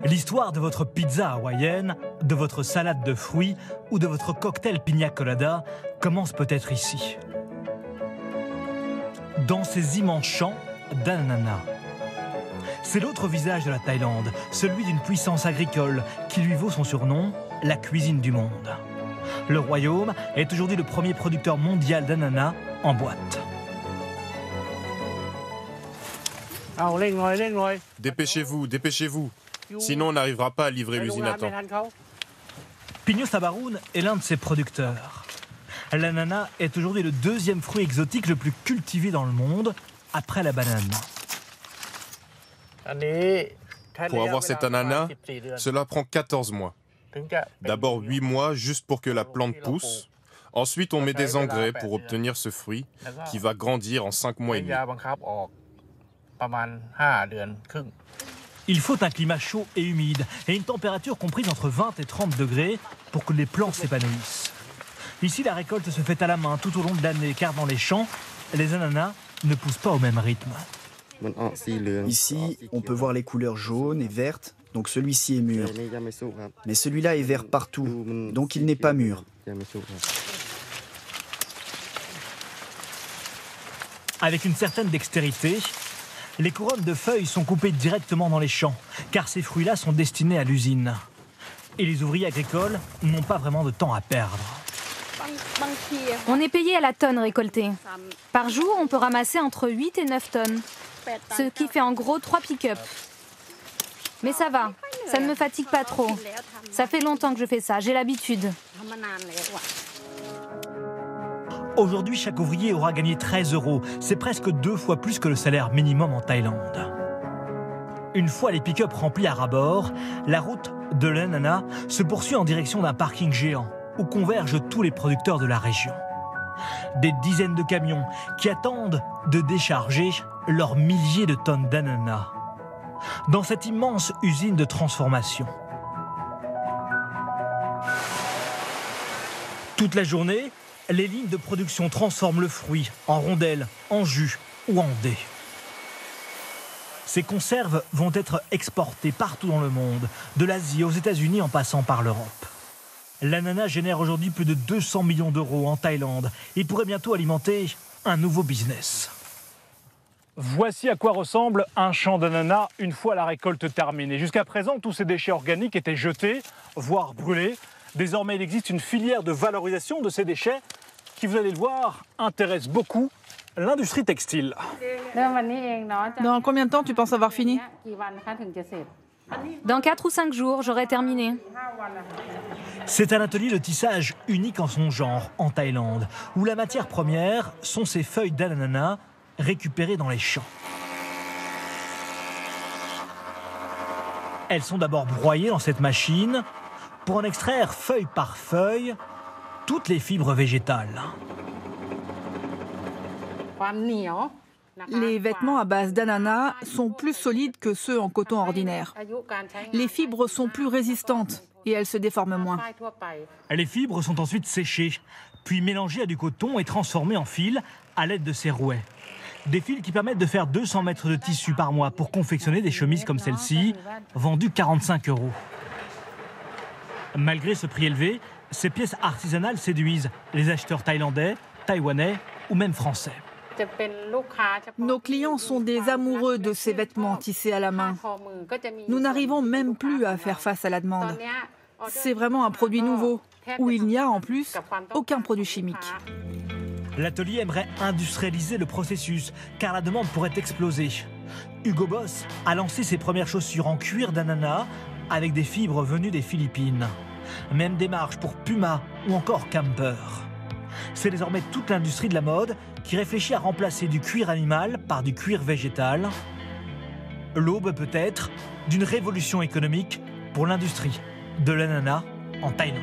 L'histoire de votre pizza hawaïenne, de votre salade de fruits ou de votre cocktail pina colada commence peut-être ici. Dans ces immenses champs d'ananas. C'est l'autre visage de la Thaïlande, celui d'une puissance agricole qui lui vaut son surnom, la cuisine du monde. Le royaume est aujourd'hui le premier producteur mondial d'ananas en boîte. Dépêchez-vous, dépêchez-vous. Sinon, on n'arrivera pas à livrer l'usine à temps. Pino Sabaroun est l'un de ses producteurs. L'ananas est aujourd'hui le deuxième fruit exotique le plus cultivé dans le monde, après la banane. Pour avoir cet ananas, cela prend 14 mois. D'abord 8 mois juste pour que la plante pousse. Ensuite, on met des engrais pour obtenir ce fruit qui va grandir en 5 mois et demi. Il faut un climat chaud et humide et une température comprise entre 20 et 30 degrés pour que les plants s'épanouissent. Ici, la récolte se fait à la main tout au long de l'année, car dans les champs, les ananas ne poussent pas au même rythme. Ici, on peut voir les couleurs jaunes et vertes, donc celui-ci est mûr. Mais celui-là est vert partout, donc il n'est pas mûr. Avec une certaine dextérité, les couronnes de feuilles sont coupées directement dans les champs, car ces fruits-là sont destinés à l'usine. Et les ouvriers agricoles n'ont pas vraiment de temps à perdre. On est payé à la tonne récoltée. Par jour, on peut ramasser entre 8 et 9 tonnes, ce qui fait en gros 3 pick-up. Mais ça va, ça ne me fatigue pas trop. Ça fait longtemps que je fais ça, j'ai l'habitude. Aujourd'hui, chaque ouvrier aura gagné 13 €. C'est presque 2 fois plus que le salaire minimum en Thaïlande. Une fois les pick-up remplis à ras-bord, la route de l'ananas se poursuit en direction d'un parking géant où convergent tous les producteurs de la région. Des dizaines de camions qui attendent de décharger leurs milliers de tonnes d'ananas dans cette immense usine de transformation. Toute la journée, les lignes de production transforment le fruit en rondelles, en jus ou en dés. Ces conserves vont être exportées partout dans le monde, de l'Asie aux États-Unis en passant par l'Europe. L'ananas génère aujourd'hui plus de 200 millions d'euros en Thaïlande et pourrait bientôt alimenter un nouveau business. Voici à quoi ressemble un champ d'ananas une fois la récolte terminée. Jusqu'à présent, tous ces déchets organiques étaient jetés, voire brûlés. Désormais, il existe une filière de valorisation de ces déchets qui, vous allez le voir, intéresse beaucoup l'industrie textile. Dans combien de temps tu penses avoir fini? Dans 4 ou 5 jours, j'aurai terminé. C'est un atelier de tissage unique en son genre en Thaïlande, où la matière première sont ces feuilles d'ananas récupérées dans les champs. Elles sont d'abord broyées dans cette machine pour en extraire feuille par feuille toutes les fibres végétales. Les vêtements à base d'ananas sont plus solides que ceux en coton ordinaire. Les fibres sont plus résistantes et elles se déforment moins. Les fibres sont ensuite séchées, puis mélangées à du coton et transformées en fils à l'aide de ces rouets. Des fils qui permettent de faire 200 mètres de tissu par mois pour confectionner des chemises comme celle-ci, vendues 45 €. Malgré ce prix élevé, ces pièces artisanales séduisent les acheteurs thaïlandais, taïwanais ou même français. Nos clients sont des amoureux de ces vêtements tissés à la main. Nous n'arrivons même plus à faire face à la demande. C'est vraiment un produit nouveau, où il n'y a en plus aucun produit chimique. L'atelier aimerait industrialiser le processus, car la demande pourrait exploser. Hugo Boss a lancé ses premières chaussures en cuir d'ananas avec des fibres venues des Philippines. Même démarche pour Puma ou encore Camper. C'est désormais toute l'industrie de la mode qui réfléchit à remplacer du cuir animal par du cuir végétal. L'aube peut-être d'une révolution économique pour l'industrie de l'ananas en Thaïlande.